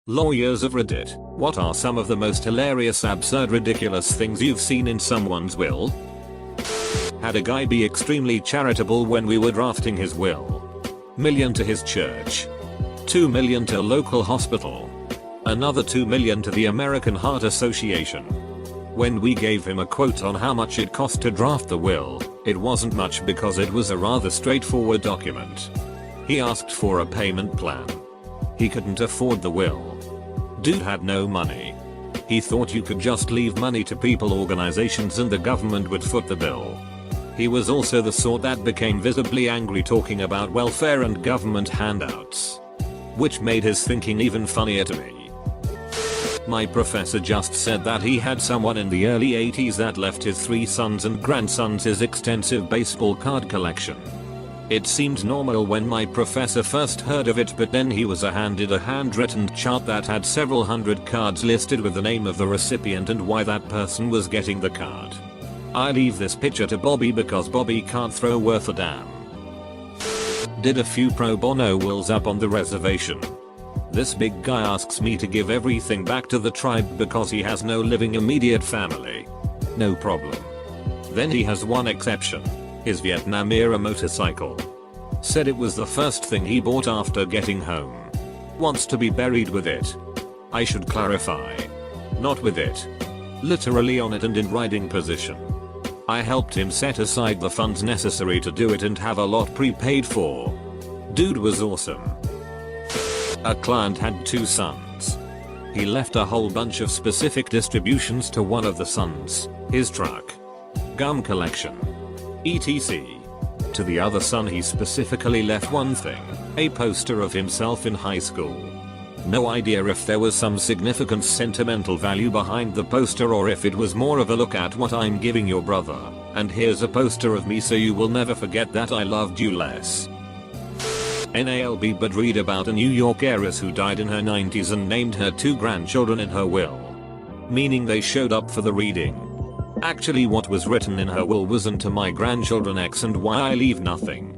Lawyers of Reddit, what are some of the most hilarious, absurd, ridiculous things you've seen in someone's will? Had a guy be extremely charitable when we were drafting his will. $1 million to his church. $2 million to a local hospital. Another $2 million to the American Heart Association. When we gave him a quote on how much it cost to draft the will, it wasn't much because it was a rather straightforward document. He asked for a payment plan. He couldn't afford the will. Dude had no money. He thought you could just leave money to people, organizations, and the government would foot the bill. He was also the sort that became visibly angry talking about welfare and government handouts, which made his thinking even funnier to me. My professor just said that he had someone in the early 80s that left his 3 sons and grandsons his extensive baseball card collection. It seemed normal when my professor first heard of it, but then he was handed a handwritten chart that had several hundred cards listed with the name of the recipient and why that person was getting the card. I leave this picture to Bobby because Bobby can't throw worth a damn. Did a few pro bono wills up on the reservation. This big guy asks me to give everything back to the tribe because he has no living immediate family. No problem. Then he has one exception. His Vietnam era motorcycle. Said it was the first thing he bought after getting home. Wants to be buried with it. I should clarify. Not with it. Literally on it and in riding position. I helped him set aside the funds necessary to do it and have a lot prepaid for. Dude was awesome. A client had 2 sons. He left a whole bunch of specific distributions to one of the sons, his truck, gum collection, etc. To the other son he specifically left one thing, a poster of himself in high school. No idea if there was some significant sentimental value behind the poster or if it was more of a look at what I'm giving your brother, and here's a poster of me so you will never forget that I loved you less. NALB, but read about a New York heiress who died in her 90s and named her 2 grandchildren in her will. Meaning they showed up for the reading. Actually what was written in her will wasn't to my grandchildren X and Y I leave nothing.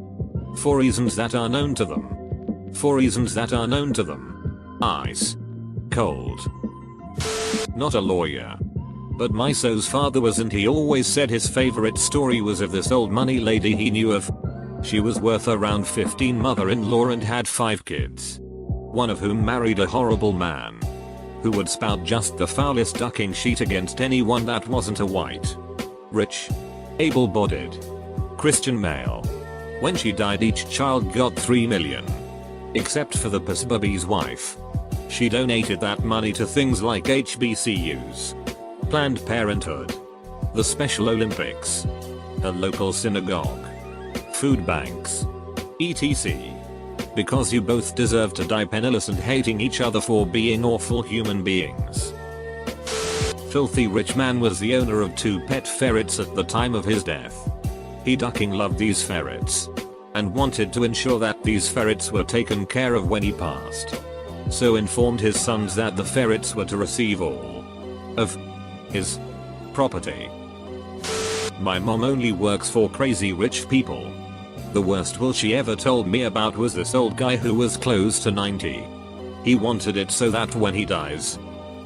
For reasons that are known to them. For reasons that are known to them. Ice. Cold. Not a lawyer. But my so's father was, and he always said his favorite story was of this old money lady he knew of. She was worth around 15 mother-in-law and had 5 kids. One of whom married a horrible man who would spout just the foulest ducking sheet against anyone that wasn't a white, rich, able-bodied, Christian male. When she died each child got $3 million. Except for the pussybaby's wife. She donated that money to things like HBCUs, Planned Parenthood, the Special Olympics, a local synagogue, food banks, etc. Because you both deserve to die penniless and hating each other for being awful human beings. Filthy rich man was the owner of 2 pet ferrets at the time of his death. He ducking loved these ferrets and wanted to ensure that these ferrets were taken care of when he passed. So informed his sons that the ferrets were to receive all of his property. My mom only works for crazy rich people. The worst will she ever told me about was this old guy who was close to 90. He wanted it so that when he dies,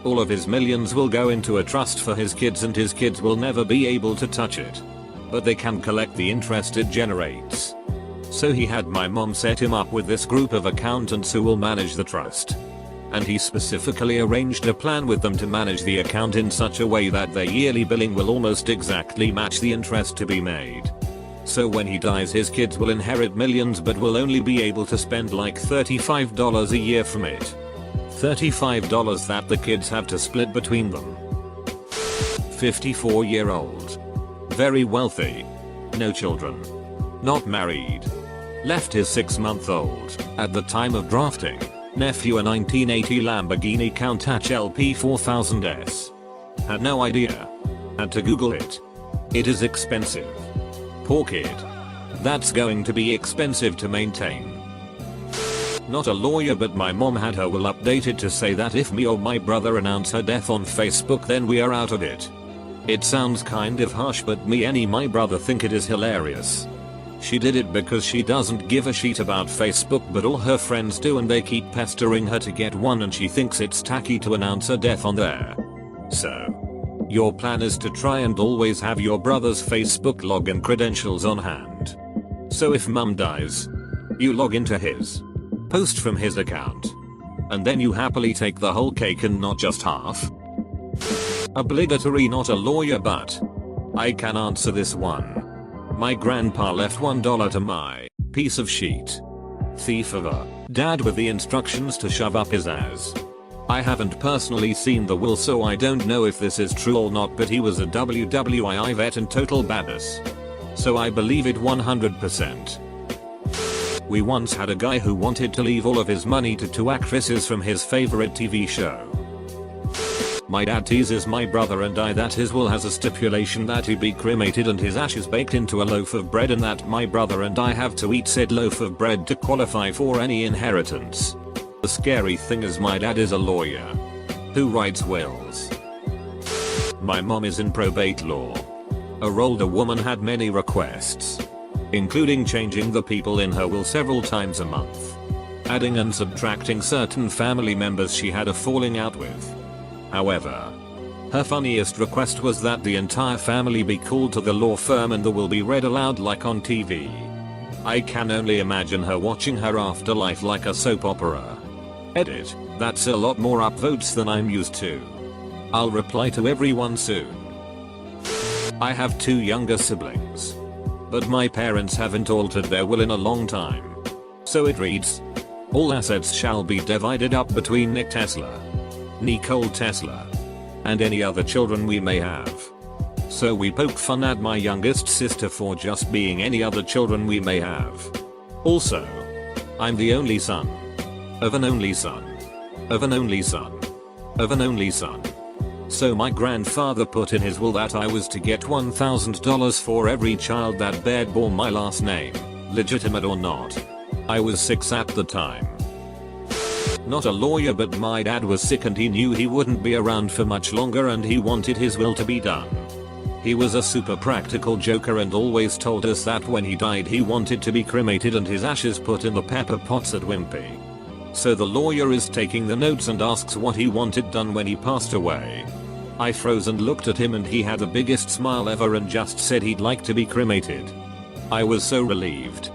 all of his millions will go into a trust for his kids and his kids will never be able to touch it. But they can collect the interest it generates. So he had my mom set him up with this group of accountants who will manage the trust. And he specifically arranged a plan with them to manage the account in such a way that their yearly billing will almost exactly match the interest to be made. So when he dies his kids will inherit millions but will only be able to spend like $35 a year from it. $35 that the kids have to split between them. 54-year-old. Very wealthy. No children. Not married. Left his 6-month-old, at the time of drafting, nephew a 1980 Lamborghini Countach LP 4000S. Had no idea. Had to Google it. It is expensive. Poor kid. That's going to be expensive to maintain. Not a lawyer, but my mom had her will updated to say that if me or my brother announce her death on Facebook then we are out of it. It sounds kind of harsh, but me and my brother think it is hilarious. She did it because she doesn't give a shit about Facebook, but all her friends do and they keep pestering her to get one, and she thinks it's tacky to announce her death on there. So, your plan is to try and always have your brother's Facebook login credentials on hand. So if mum dies, you log into his, post from his account, and then you happily take the whole cake and not just half. Obligatory, not a lawyer, but I can answer this one. My grandpa left $1 to my piece of sheet thief of a dad with the instructions to shove up his ass. I haven't personally seen the will, so I don't know if this is true or not, but he was a WWII vet and total badass. So I believe it 100%. We once had a guy who wanted to leave all of his money to two actresses from his favorite TV show. My dad teases my brother and I that his will has a stipulation that he be cremated and his ashes baked into a loaf of bread, and that my brother and I have to eat said loaf of bread to qualify for any inheritance. The scary thing is my dad is a lawyer who writes wills. My mom is in probate law. Her older woman had many requests, including changing the people in her will several times a month, adding and subtracting certain family members she had a falling out with. However, her funniest request was that the entire family be called to the law firm and the will be read aloud like on TV. I can only imagine her watching her afterlife like a soap opera. Edit, that's a lot more upvotes than I'm used to. I'll reply to everyone soon. I have 2 younger siblings, but my parents haven't altered their will in a long time. So it reads, all assets shall be divided up between Nick Tesla, Nicole Tesla, and any other children we may have. So we poke fun at my youngest sister for just being any other children we may have. Also, I'm the only son of an only son of an only son of an only son. So my grandfather put in his will that I was to get $1,000 for every child that bore my last name, legitimate or not. I was 6 at the time. Not a lawyer, but my dad was sick and he knew he wouldn't be around for much longer and he wanted his will to be done. He was a super practical joker and always told us that when he died he wanted to be cremated and his ashes put in the pepper pots at Wimpy. So the lawyer is taking the notes and asks what he wanted done when he passed away. I froze and looked at him and he had the biggest smile ever and just said he'd like to be cremated. I was so relieved.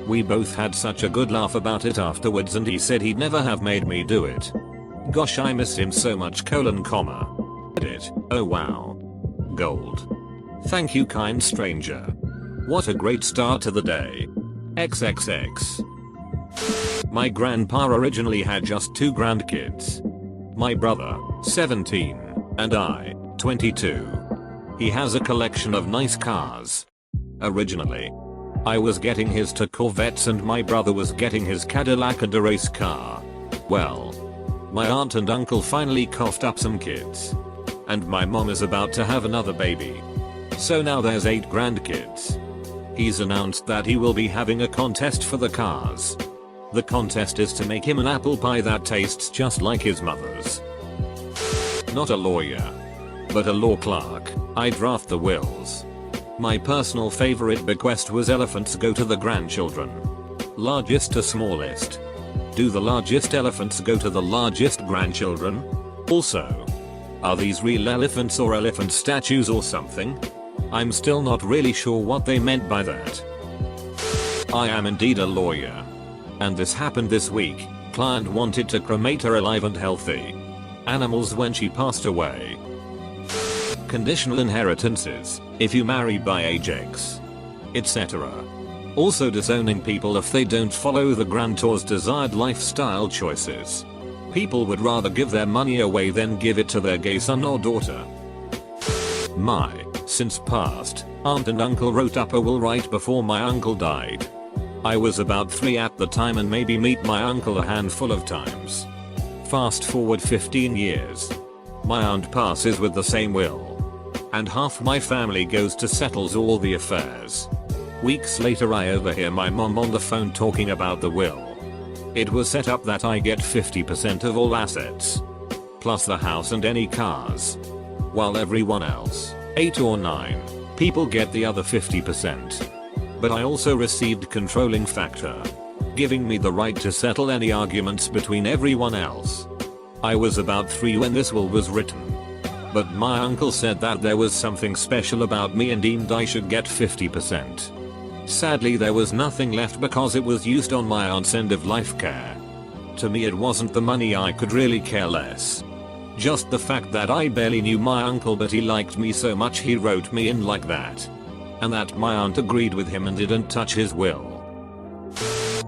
We both had such a good laugh about it afterwards and he said he'd never have made me do it. Gosh, I miss him so much, Edit. Oh wow. Gold. Thank you, kind stranger. What a great start to the day. XXX. My grandpa originally had just 2 grandkids. My brother, 17, and I, 22. He has a collection of nice cars. Originally, I was getting his 2 Corvettes and my brother was getting his Cadillac and a race car. Well, my aunt and uncle finally coughed up some kids. And my mom is about to have another baby. So now there's 8 grandkids. He's announced that he will be having a contest for the cars. The contest is to make him an apple pie that tastes just like his mother's. Not a lawyer, but a law clerk. I draft the wills. My personal favorite bequest was elephants go to the grandchildren. Largest to smallest. Do the largest elephants go to the largest grandchildren? Also, are these real elephants or elephant statues or something? I'm still not really sure what they meant by that. I am indeed a lawyer. And this happened this week. Client wanted to cremate her alive and healthy animals when she passed away. Conditional inheritances, if you marry by age X, etc. Also disowning people if they don't follow the grantor's desired lifestyle choices. People would rather give their money away than give it to their gay son or daughter. My, since passed, aunt and uncle wrote up a will right before my uncle died. I was about 3 at the time and maybe meet my uncle a handful of times. Fast forward 15 years. My aunt passes with the same will. And half my family goes to settles all the affairs. Weeks later I overhear my mom on the phone talking about the will. It was set up that I get 50% of all assets, plus the house and any cars, while everyone else, 8 or 9 people, get the other 50%. But I also received controlling factor, giving me the right to settle any arguments between everyone else. I was about 3 when this will was written. But my uncle said that there was something special about me and deemed I should get 50%. Sadly there was nothing left because it was used on my aunt's end of life care. To me it wasn't the money, I could really care less. Just the fact that I barely knew my uncle but he liked me so much he wrote me in like that. And that my aunt agreed with him and didn't touch his will.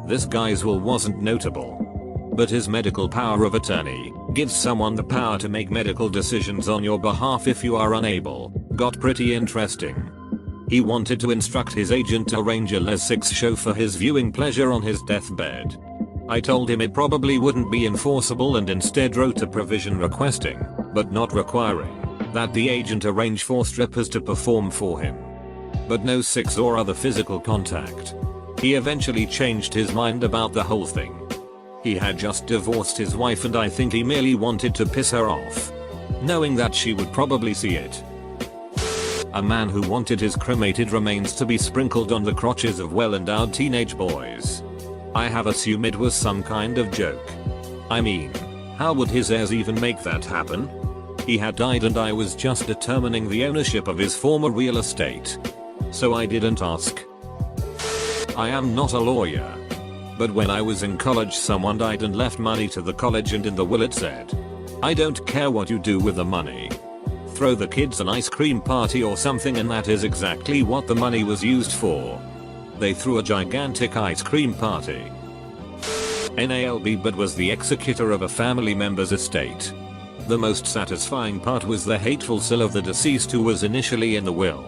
This guy's will wasn't notable, but his medical power of attorney gives someone the power to make medical decisions on your behalf if you are unable. Got pretty interesting. He wanted to instruct his agent to arrange a Les 6 show for his viewing pleasure on his deathbed. I told him it probably wouldn't be enforceable and instead wrote a provision requesting, but not requiring, that the agent arrange for strippers to perform for him. But no sex or other physical contact. He eventually changed his mind about the whole thing. He had just divorced his wife and I think he merely wanted to piss her off, knowing that she would probably see it. A man who wanted his cremated remains to be sprinkled on the crotches of well-endowed teenage boys. I have assumed it was some kind of joke. I mean, how would his heirs even make that happen? He had died and I was just determining the ownership of his former real estate. So I didn't ask. I am not a lawyer. But when I was in college someone died and left money to the college and in the will it said, "I don't care what you do with the money. Throw the kids an ice cream party or something," and that is exactly what the money was used for. They threw a gigantic ice cream party. NALB but was the executor of a family member's estate. The most satisfying part was the hateful will of the deceased who was initially in the will.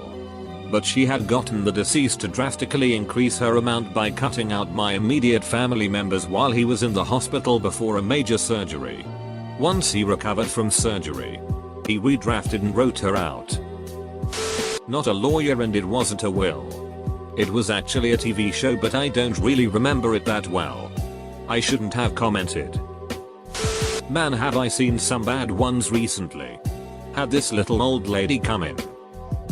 But she had gotten the deceased to drastically increase her amount by cutting out my immediate family members while he was in the hospital before a major surgery. Once he recovered from surgery, he redrafted and wrote her out. Not a lawyer and it wasn't a will. It was actually a TV show but I don't really remember it that well. I shouldn't have commented. Man, have I seen some bad ones recently. Had this little old lady come in.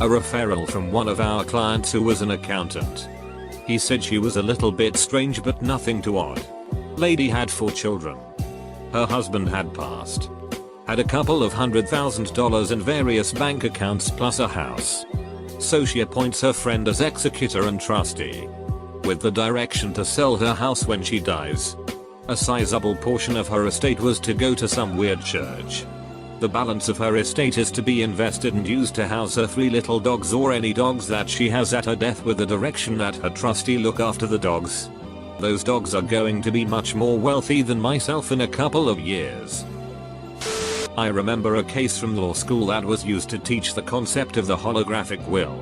A referral from one of our clients who was an accountant. He said she was a little bit strange but nothing too odd. Lady had 4 children. Her husband had passed. Had a couple of $100,000 in various bank accounts plus a house. So she appoints her friend as executor and trustee, with the direction to sell her house when she dies. A sizable portion of her estate was to go to some weird church. The balance of her estate is to be invested and used to house her 3 little dogs or any dogs that she has at her death, with the direction that her trustee look after the dogs. Those dogs are going to be much more wealthy than myself in a couple of years. I remember a case from law school that was used to teach the concept of the holographic will,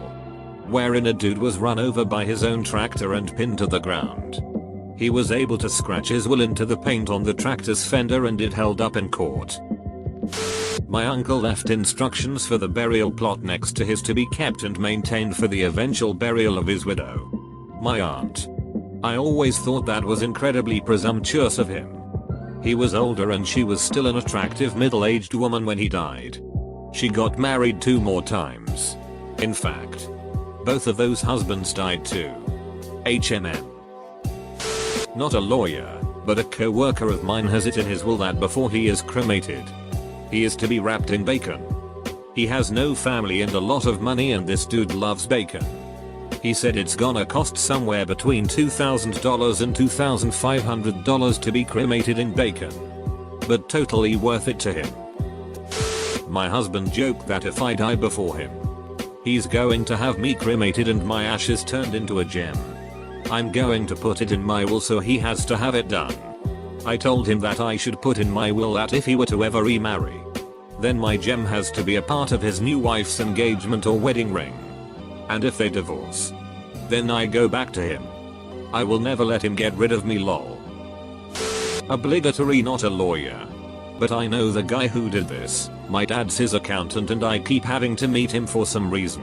wherein a dude was run over by his own tractor and pinned to the ground. He was able to scratch his will into the paint on the tractor's fender and it held up in court. My uncle left instructions for the burial plot next to his to be kept and maintained for the eventual burial of his widow, my aunt. I always thought that was incredibly presumptuous of him. He was older and she was still an attractive middle-aged woman when he died. She got married 2 more times. In fact, both of those husbands died too. HMM. Not a lawyer, but a co-worker of mine has it in his will that before he is cremated, he is to be wrapped in bacon. He has no family and a lot of money and this dude loves bacon. He said it's gonna cost somewhere between $2,000 and $2,500 to be cremated in bacon. But totally worth it to him. My husband joked that if I die before him, he's going to have me cremated and my ashes turned into a gem. I'm going to put it in my will so he has to have it done. I told him that I should put in my will that if he were to ever remarry, then my gem has to be a part of his new wife's engagement or wedding ring. And if they divorce, then I go back to him. I will never let him get rid of me, lol. Obligatory, not a lawyer. But I know the guy who did this. My dad's his accountant and I keep having to meet him for some reason.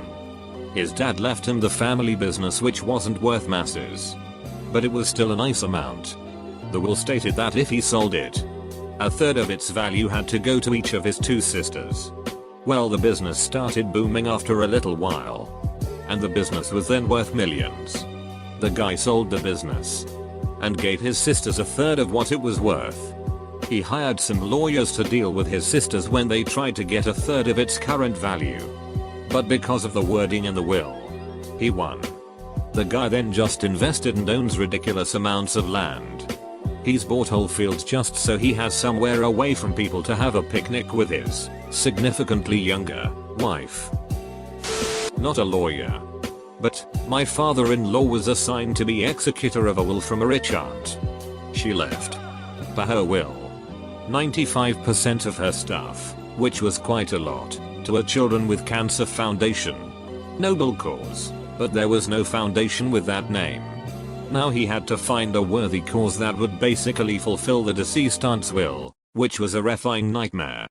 His dad left him the family business which wasn't worth masses, but it was still a nice amount. The will stated that if he sold it, 1/3 of its value had to go to each of his 2 sisters. Well, the business started booming after a little while, and the business was then worth millions. The guy sold the business and gave his sisters a third of what it was worth. He hired some lawyers to deal with his sisters when they tried to get a third of its current value. But because of the wording in the will, he won. The guy then just invested and owns ridiculous amounts of land. He's bought whole fields just so he has somewhere away from people to have a picnic with his significantly younger wife. Not a lawyer, but my father-in-law was assigned to be executor of a will from a rich aunt. She left, per her will, 95% of her stuff, which was quite a lot, to a Children with Cancer Foundation. Noble cause, but there was no foundation with that name. Now he had to find a worthy cause that would basically fulfill the deceased aunt's will, which was a effing nightmare.